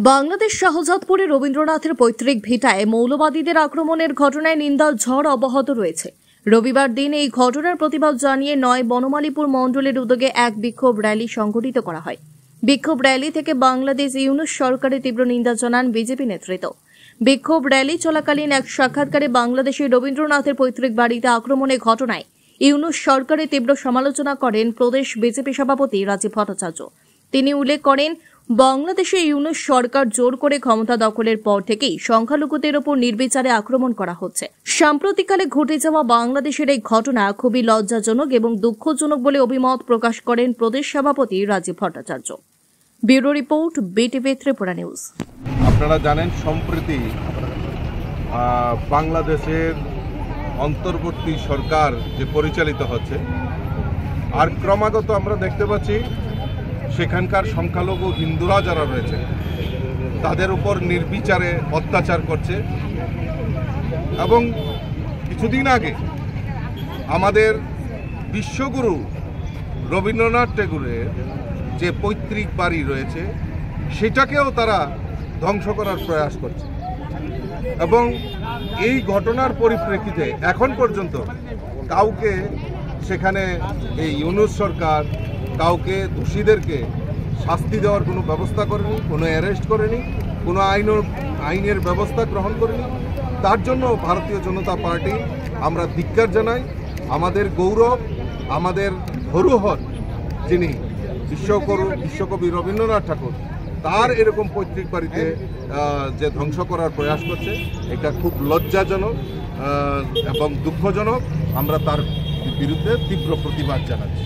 বাংলাদেশ শাহজাদপুরে রবীন্দ্রনাথের পৈতৃক ভিটায় মৌলবাদীদের আক্রমণের ঘটনায় নিন্দার ঝড় অব্যাহত রয়েছে। রবিবার দিন এই ঘটনার প্রতিবাদ জানিয়ে বনমালীপুর মণ্ডলের উদ্যোগে এক বিক্ষোভ র্যালি সংগঠিত করা হয়। বিক্ষোভ র্যালি থেকে বাংলাদেশ ইউনূস সরকারের তীব্র নিন্দা জানান বিজেপি নেতৃত্ব। বিক্ষোভ র্যালি চলাকালীন এক সাক্ষাৎকারে বাংলাদেশের রবীন্দ্রনাথের পৈতৃক বাড়িতে আক্রমণের ঘটনায় ইউনূস সরকারের তীব্র সমালোচনা করেন প্রদেশ বিজেপি সভাপতি রাজীব ভট্টাচার্য। তিনি উল্লেখ করেন, বাংলাদেশে ইউনূস সরকার জোর করে ক্ষমতা দখলের পর থেকেই সংখ্যালঘুদের ওপর নির্বিচারে আক্রমণ করা হচ্ছে। সাম্প্রতিককালে ঘটে যাওয়া বাংলাদেশের এই ঘটনা খুবই লজ্জাজনক এবং দুঃখজনক বলে অভিমত প্রকাশ করেন প্রদেশ সভাপতি Rajib Bhattacharya. Bureau report, BTV Tripura news. আপনারা জানেন, সম্প্রতি বাংলাদেশের অন্তর্বর্তী সরকার যে পরিচালিত হচ্ছে, আর ক্রমাগত আমরা দেখতে পাচ্ছি সেখানকার সংখ্যালঘু হিন্দুরা যারা রয়েছে তাদের উপর নির্বিচারে অত্যাচার করছে। এবং কিছুদিন আগে আমাদের বিশ্বগুরু রবীন্দ্রনাথ ঠাকুরের যে পৈতৃক বাড়ি রয়েছে সেটাকেও তারা ধ্বংস করার প্রয়াস করছে। এবং এই ঘটনার পরিপ্রেক্ষিতে এখন পর্যন্ত কাউকে সেখানে এই ইউনূস সরকার কাউকে দোষীদেরকে শাস্তি দেওয়ার কোনো ব্যবস্থা করেনি, কোনো অ্যারেস্ট করেনি, কোনো আইনের ব্যবস্থা গ্রহণ করেনি। তার জন্য ভারতীয় জনতা পার্টি আমরা ধিক্কার জানাই। আমাদের গৌরব, আমাদের ধরোহর, যিনি বিশ্বকবি রবীন্দ্রনাথ ঠাকুর, তার এরকম পৈতৃক বাড়িতে যে ধ্বংস করার প্রয়াস করছে, এটা খুব লজ্জাজনক এবং দুঃখজনক। আমরা তার বিরুদ্ধে তীব্র প্রতিবাদ জানাচ্ছি।